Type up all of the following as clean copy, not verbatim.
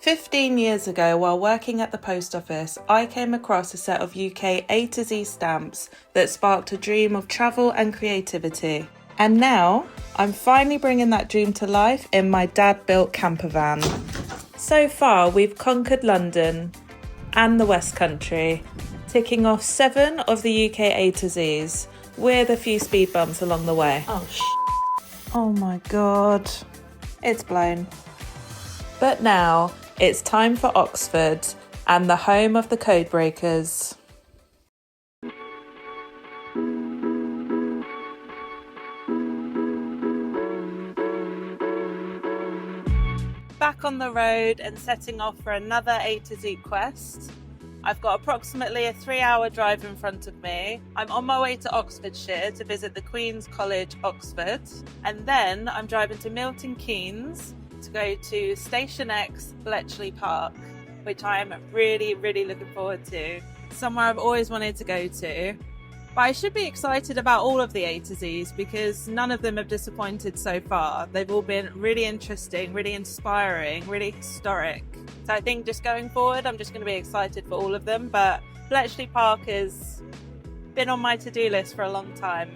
15 years ago, while working at the post office, I came across a set of UK A to Z stamps that sparked a dream of travel and creativity. And now, I'm finally bringing that dream to life in my dad-built campervan. So far, we've conquered London and the West Country, ticking off 7 of the UK A to Zs, with a few speed bumps along the way. Oh my god, it's blown. But now, it's time for Oxford and the home of the code breakers. Back on the road and setting off for another A to Z quest. I've got approximately a 3-hour drive in front of me. I'm on my way to Oxfordshire to visit the Queen's College, Oxford. And then I'm driving to Milton Keynes to go to Station X, Bletchley Park, which I am really looking forward to. Somewhere I've always wanted to go to. But I should be excited about all of the A to Zs because none of them have disappointed so far. They've all been really interesting, really inspiring, really historic. So I think just going forward, I'm just going to be excited for all of them. But Bletchley Park has been on my to-do list for a long time.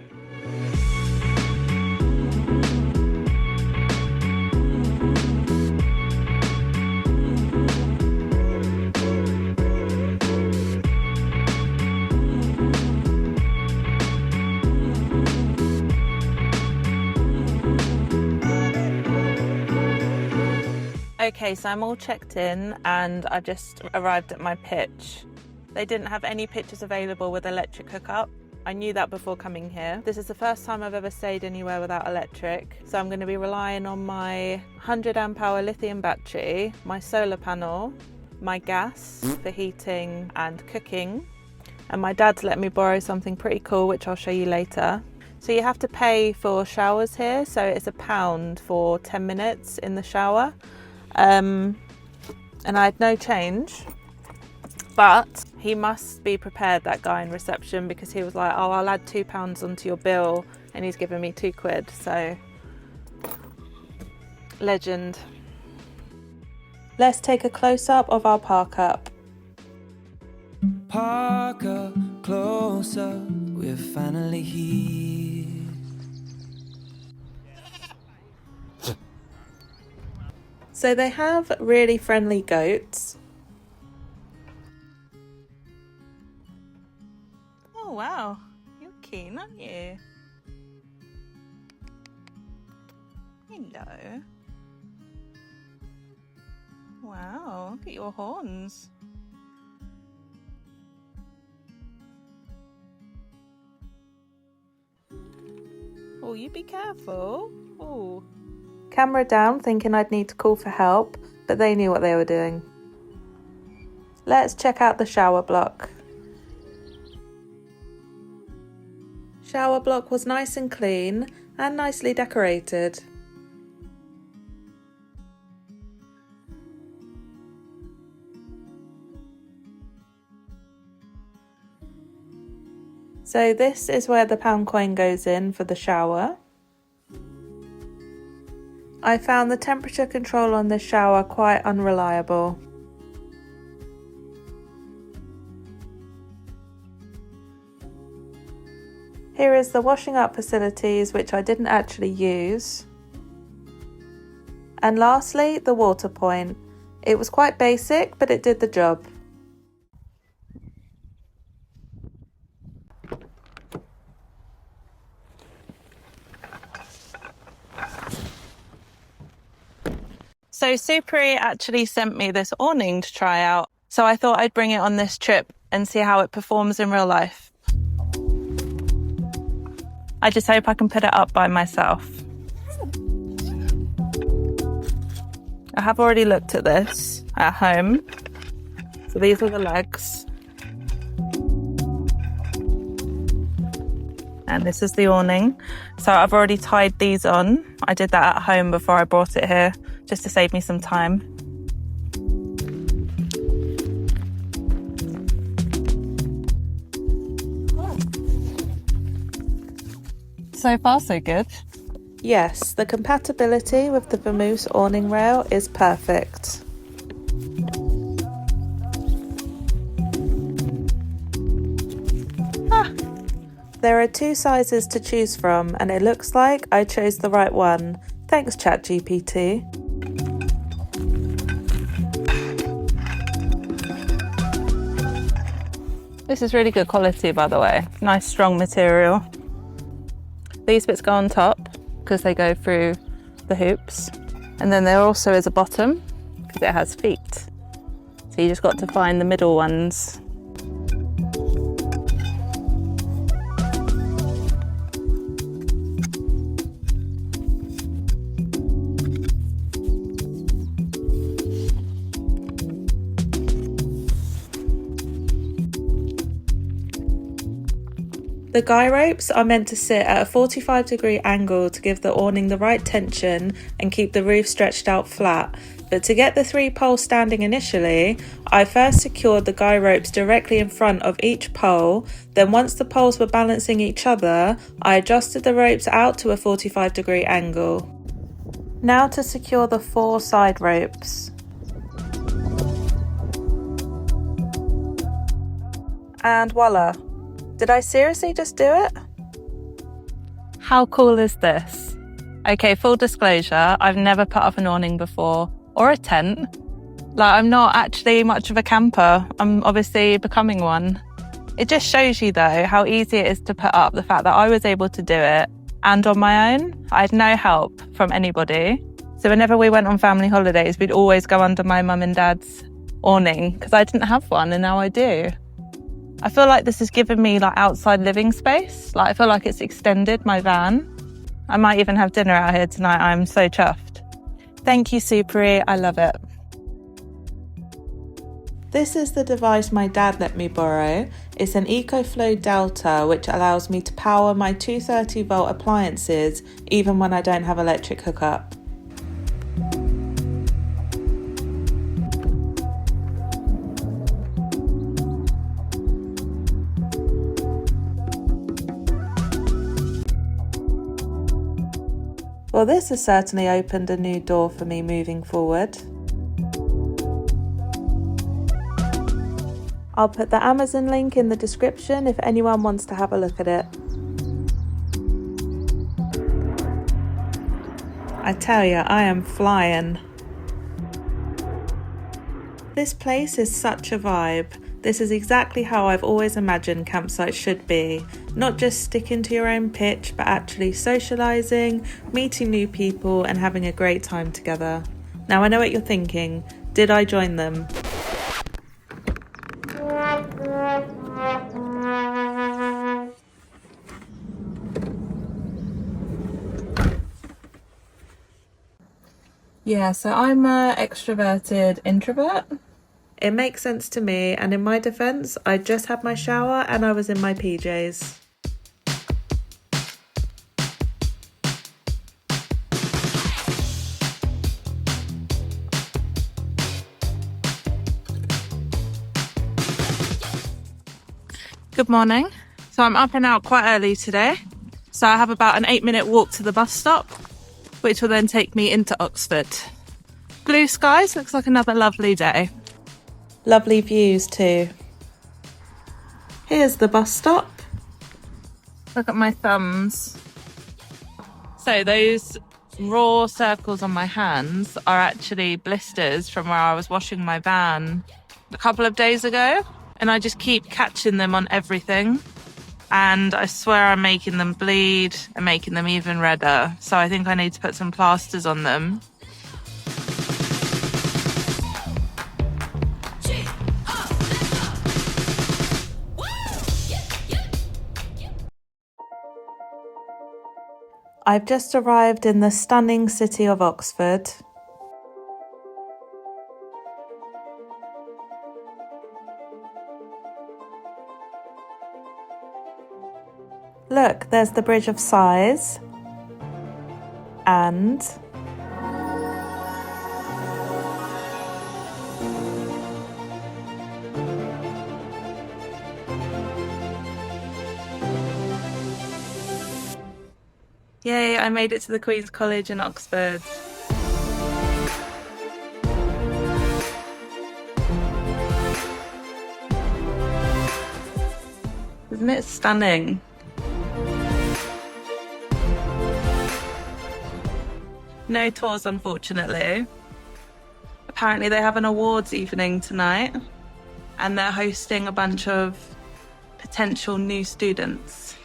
Okay, so I'm all checked in and I've just arrived at my pitch. They didn't have any pitches available with electric hookup. I knew that before coming here. This is the first time I've ever stayed anywhere without electric. So I'm going to be relying on my 100 amp hour lithium battery, my solar panel, my gas for heating and cooking. And my dad's let me borrow something pretty cool, which I'll show you later. So you have to pay for showers here. So it's £1 for 10 minutes in the shower. And I had no change, but he must be prepared, that guy in reception, because he was like, oh, I'll add £2 onto your bill, and he's given me £2, so legend. Let's take a close-up of our park up. Park up closer, we're finally here. So they have really friendly goats. Oh wow, you're keen, aren't you? Hello. Wow, look at your horns. Oh, you be careful. Oh. Camera down, thinking I'd need to call for help, but they knew what they were doing. Let's check out the shower block. Shower block was nice and clean and nicely decorated. So this is where the pound coin goes in for the shower. I found the temperature control on this shower quite unreliable. Here is the washing up facilities, which I didn't actually use. And lastly, the water point. It was quite basic, but it did the job. So Suparee actually sent me this awning to try out. So I thought I'd bring it on this trip and see how it performs in real life. I just hope I can put it up by myself. I have already looked at this at home. So these are the legs. And this is the awning. So I've already tied these on. I did that at home before I brought it here, just to save me some time. So far, so good. Yes, the compatibility with the Vamoose awning rail is perfect. There are 2 sizes to choose from, and it looks like I chose the right one. Thanks, ChatGPT. This is really good quality, by the way. Nice strong material. These bits go on top because they go through the hoops. And then there also is a bottom because it has feet. So you just got to find the middle ones. The guy ropes are meant to sit at a 45-degree angle to give the awning the right tension and keep the roof stretched out flat. But to get the 3 poles standing initially, I first secured the guy ropes directly in front of each pole. Then once the poles were balancing each other, I adjusted the ropes out to a 45-degree angle. Now to secure the 4 side ropes. And voila. Did I seriously just do it? How cool is this? Okay, full disclosure, I've never put up an awning before, or a tent. Like, I'm not actually much of a camper. I'm obviously becoming one. It just shows you though how easy it is to put up, the fact that I was able to do it and on my own. I had no help from anybody. So whenever we went on family holidays, we'd always go under my mum and dad's awning because I didn't have one and now I do. I feel like this has given me like outside living space. Like I feel like it's extended my van. I might even have dinner out here tonight. I'm so chuffed. Thank you, Suparee. I love it. This is the device my dad let me borrow. It's an EcoFlow Delta, which allows me to power my 230-volt appliances even when I don't have electric hookup. Well, this has certainly opened a new door for me moving forward. I'll put the Amazon link in the description if anyone wants to have a look at it. I tell you, I am flying. This place is such a vibe. This is exactly how I've always imagined campsites should be. Not just sticking to your own pitch, but actually socialising, meeting new people and having a great time together. Now I know what you're thinking. Did I join them? Yeah, so I'm an extroverted introvert. It makes sense to me, and in my defence, I just had my shower and I was in my PJs. Good morning. So I'm up and out quite early today. So I have about an 8-minute walk to the bus stop, which will then take me into Oxford. Blue skies, looks like another lovely day. Lovely views too. Here's the bus stop. Look at my thumbs. So those raw circles on my hands are actually blisters from where I was washing my van a couple of days ago. And I just keep catching them on everything. And I swear I'm making them bleed and making them even redder. So I think I need to put some plasters on them. I've just arrived in the stunning city of Oxford. Look, there's the Bridge of Sighs. And yay, I made it to the Queen's College in Oxford. Isn't it stunning? No tours, unfortunately. Apparently they have an awards evening tonight and they're hosting a bunch of potential new students.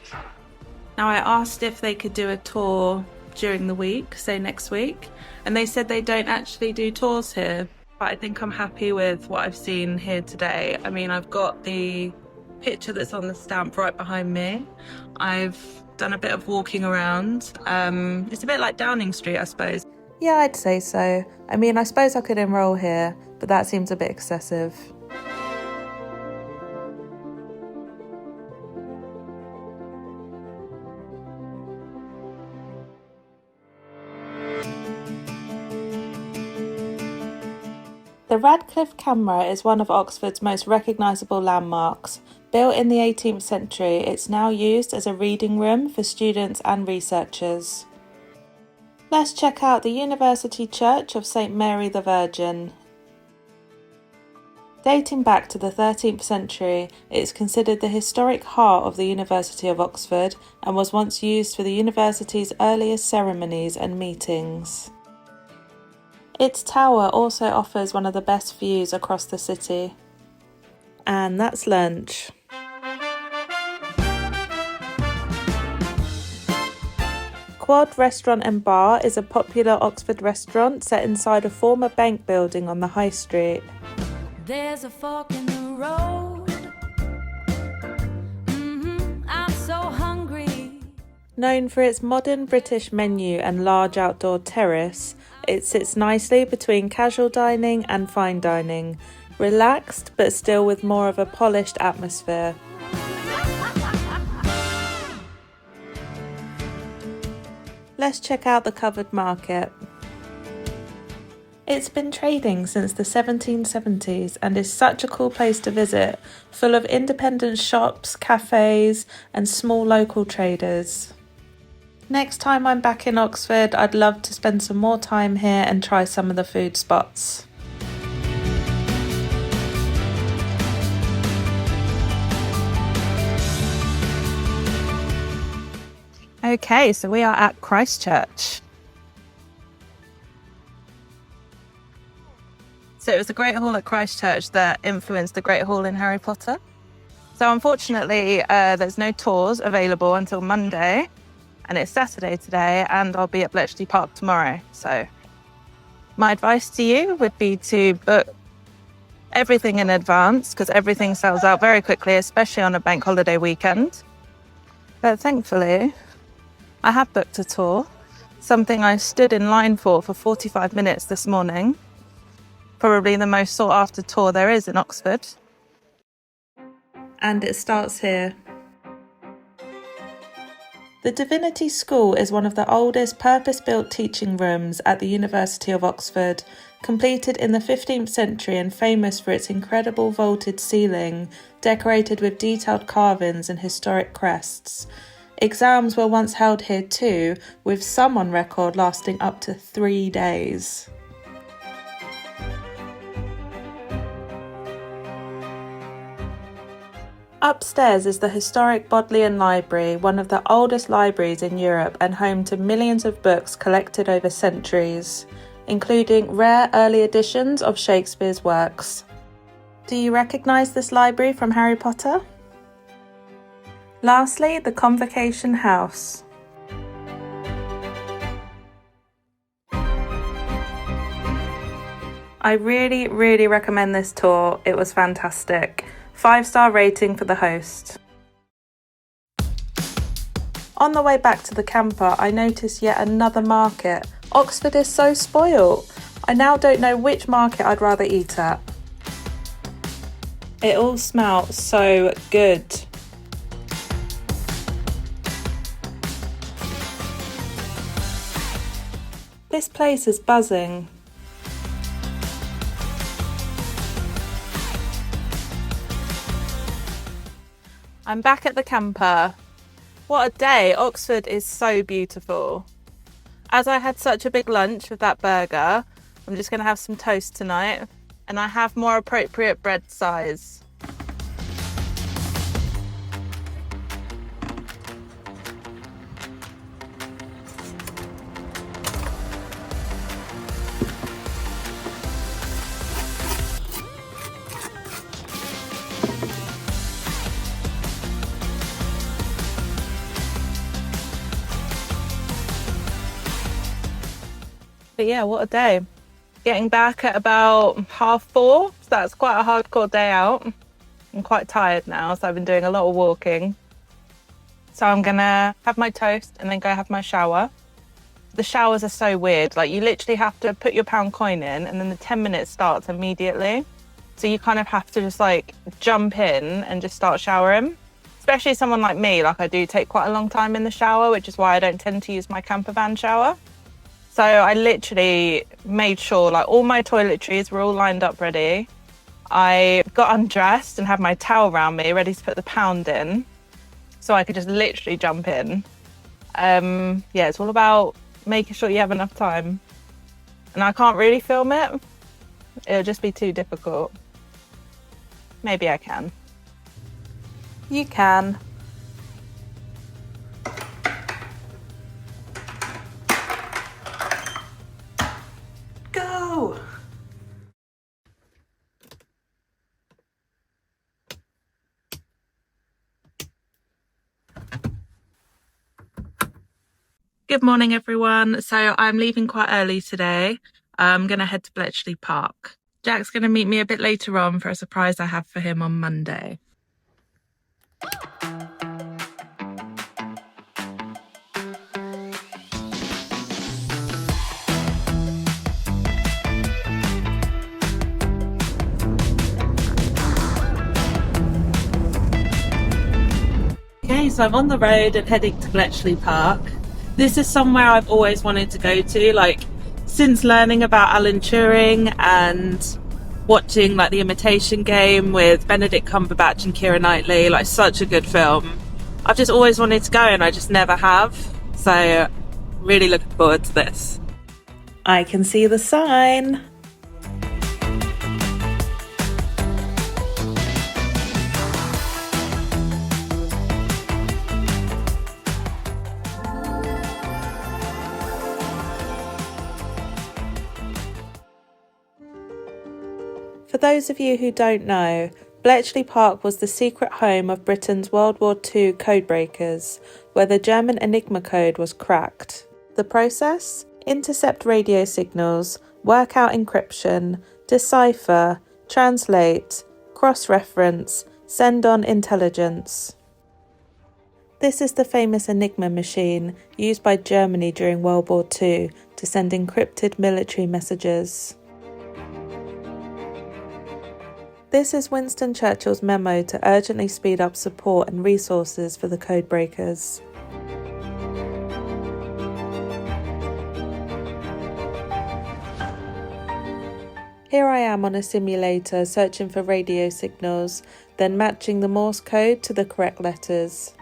Now, I asked if they could do a tour during the week, say next week, and they said they don't actually do tours here, but I think I'm happy with what I've seen here today. I mean, I've got the picture that's on the stamp right behind me. I've done a bit of walking around. It's a bit like Downing Street, I suppose. Yeah, I'd say so. I mean, I suppose I could enrol here, but that seems a bit excessive. The Radcliffe Camera is one of Oxford's most recognisable landmarks. Built in the 18th century, it's now used as a reading room for students and researchers. Let's check out the University Church of St Mary the Virgin. Dating back to the 13th century, it is considered the historic heart of the University of Oxford and was once used for the university's earliest ceremonies and meetings. Its tower also offers one of the best views across the city. And that's lunch. Quad Restaurant and Bar is a popular Oxford restaurant set inside a former bank building on the High Street. There's a fork in the road. I'm so hungry. Known for its modern British menu and large outdoor terrace, it sits nicely between casual dining and fine dining, relaxed but still with more of a polished atmosphere. Let's check out the covered market. It's been trading since the 1770s and is such a cool place to visit, full of independent shops, cafes and small local traders. Next time I'm back in Oxford, I'd love to spend some more time here and try some of the food spots. Okay, so we are at Christchurch. So it was the Great Hall at Christchurch that influenced the Great Hall in Harry Potter. So unfortunately, there's no tours available until Monday. And it's Saturday today, and I'll be at Bletchley Park tomorrow. So my advice to you would be to book everything in advance because everything sells out very quickly, especially on a bank holiday weekend. But thankfully, I have booked a tour, something I stood in line for 45 minutes this morning. Probably the most sought after tour there is in Oxford. And it starts here. The Divinity School is one of the oldest purpose-built teaching rooms at the University of Oxford, completed in the 15th century and famous for its incredible vaulted ceiling, decorated with detailed carvings and historic crests. Exams were once held here too, with some on record lasting up to 3 days. Upstairs is the historic Bodleian Library, one of the oldest libraries in Europe and home to millions of books collected over centuries, including rare early editions of Shakespeare's works. Do you recognise this library from Harry Potter? Lastly, the Convocation House. I really recommend this tour. It was fantastic. 5-star rating for the host. On the way back to the camper, I noticed yet another market. Oxford is so spoilt. I now don't know which market I'd rather eat at. It all smelt so good. This place is buzzing. I'm back at the camper. What a day. Oxford is so beautiful. As I had such a big lunch with that burger, I'm just going to have some toast tonight, and I have more appropriate bread size. But yeah, what a day. Getting back at about 4:30, so that's quite a hardcore day out. I'm quite tired now, so I've been doing a lot of walking. So I'm gonna have my toast and then go have my shower. The showers are so weird. Like, you literally have to put your pound coin in and then the 10 minutes starts immediately. So you kind of have to just like jump in and just start showering. Especially someone like me, like I do take quite a long time in the shower, which is why I don't tend to use my campervan shower. So I literally made sure like all my toiletries were all lined up ready. I got undressed and had my towel around me ready to put the pound in so I could just literally jump in. Yeah, it's all about making sure you have enough time. And I can't really film it. It'll just be too difficult. Maybe I can. You can. Go! Good morning, everyone. So I'm leaving quite early today. I'm going to head to Bletchley Park. Jack's going to meet me a bit later on for a surprise I have for him on Monday. Okay, so I'm on the road and heading to Bletchley Park. This is somewhere I've always wanted to go to, like since learning about Alan Turing and watching like The Imitation Game with Benedict Cumberbatch and Keira Knightley, like such a good film. I've just always wanted to go and I just never have. So really looking forward to this. I can see the sign. For those of you who don't know, Bletchley Park was the secret home of Britain's World War II codebreakers, where the German Enigma code was cracked. The process? Intercept radio signals, work out encryption, decipher, translate, cross-reference, send on intelligence. This is the famous Enigma machine used by Germany during World War II to send encrypted military messages. This is Winston Churchill's memo to urgently speed up support and resources for the codebreakers. Here I am on a simulator searching for radio signals, then matching the Morse code to the correct letters.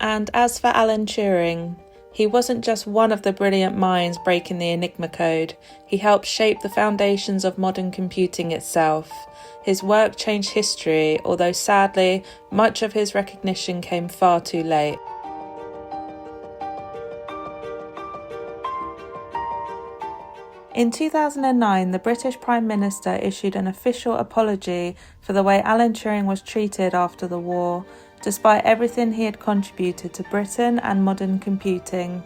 And as for Alan Turing, he wasn't just one of the brilliant minds breaking the Enigma code, he helped shape the foundations of modern computing itself. His work changed history, although sadly, much of his recognition came far too late. In 2009, the British Prime Minister issued an official apology for the way Alan Turing was treated after the war, despite everything he had contributed to Britain and modern computing.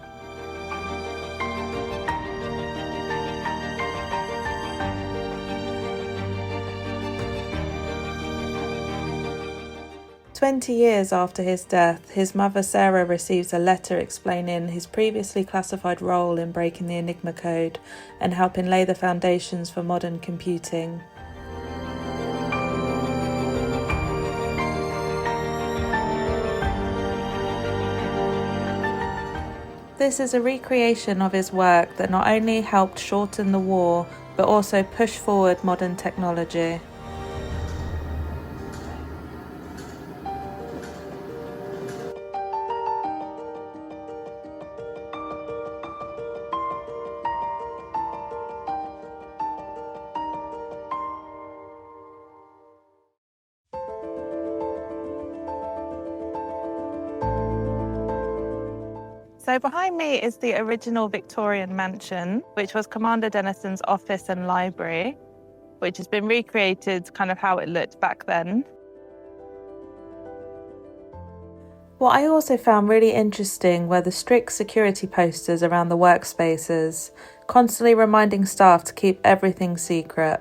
"20 years after his death, his mother Sarah receives a letter explaining his previously classified role in breaking the Enigma code and helping lay the foundations for modern computing. This is a recreation of his work that not only helped shorten the war, but also push forward modern technology. So behind me is the original Victorian mansion, which was Commander Denison's office and library, which has been recreated kind of how it looked back then. What I also found really interesting were the strict security posters around the workspaces, constantly reminding staff to keep everything secret.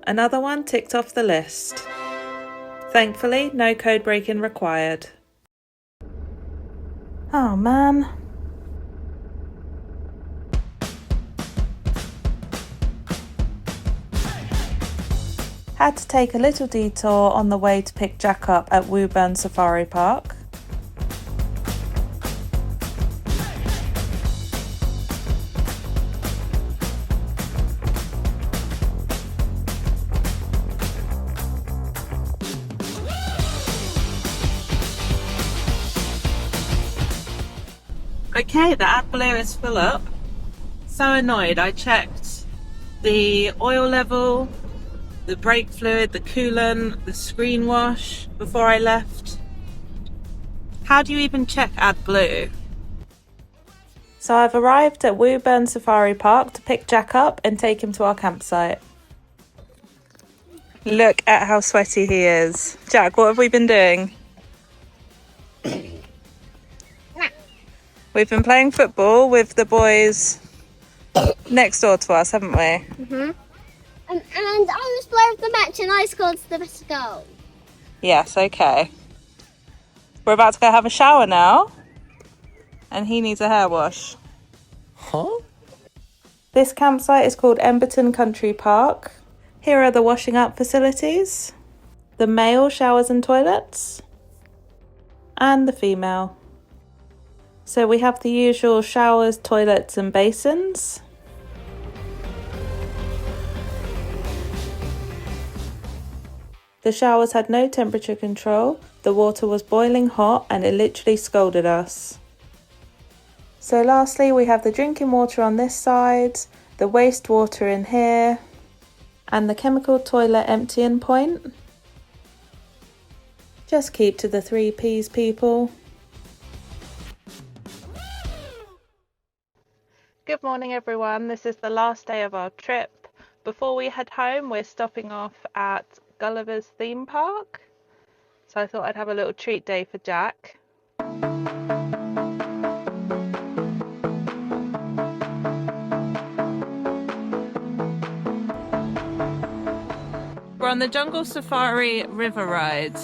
Another one ticked off the list. Thankfully, no code breaking required. Oh man. Had to take a little detour on the way to pick Jack up at Woburn Safari Park. Okay, the AdBlue is full up. So annoyed, I checked the oil level, the brake fluid, the coolant, the screen wash before I left. How do you even check AdBlue? So I've arrived at Woburn Safari Park to pick Jack up and take him to our campsite. Look at how sweaty he is. Jack, what have we been doing? We've been playing football with the boys next door to us, haven't we? And I was player of the match and I scored the best goal. Yes, okay. We're about to go have a shower now. And he needs a hair wash. Huh? This campsite is called Emberton Country Park. Here are the washing up facilities. The male showers and toilets. And the female. So we have the usual showers, toilets and basins. The showers had no temperature control, the water was boiling hot and it literally scalded us. So lastly we have the drinking water on this side, the wastewater in here, and the chemical toilet emptying point. Just keep to the 3 Ps, people. Good morning everyone, this is the last day of our trip. Before we head home we're stopping off at Gulliver's theme park, so I thought I'd have a little treat day for Jack. We're on the Jungle Safari River Ride.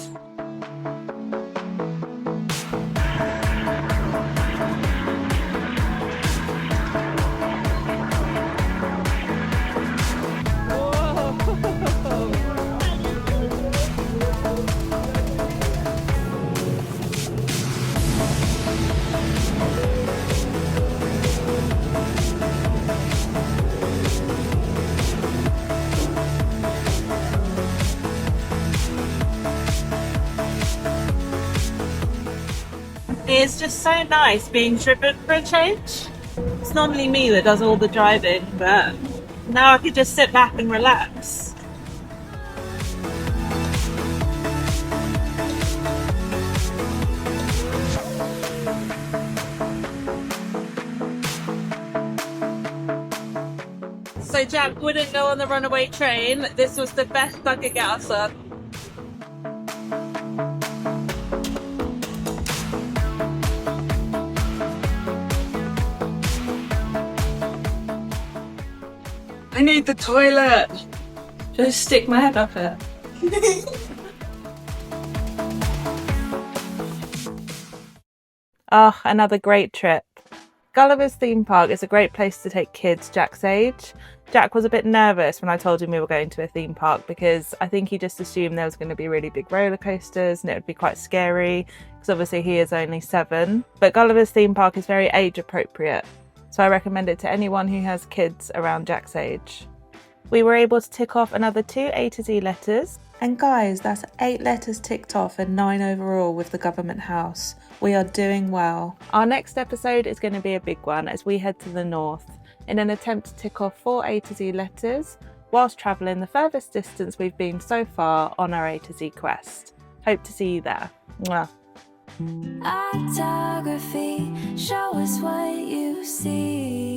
It's just so nice being driven for a change. It's normally me that does all the driving, but now I could just sit back and relax. So Jack wouldn't go on the runaway train. This was the best I could get us on. I need the toilet. Just stick my head up it. Oh, another great trip. Gulliver's theme park is a great place to take kids Jack's age. Jack was a bit nervous when I told him we were going to a theme park because I think he just assumed there was going to be really big roller coasters and it would be quite scary because obviously he is only 7. But Gulliver's theme park is very age appropriate. So I recommend it to anyone who has kids around Jack's age. We were able to tick off another 2 A to Z letters. And guys, that's 8 letters ticked off and 9 overall with the Government House. We are doing well. Our next episode is going to be a big one as we head to the north in an attempt to tick off 4 A to Z letters whilst travelling the furthest distance we've been so far on our A to Z quest. Hope to see you there. Mwah. Autography, show us what you see.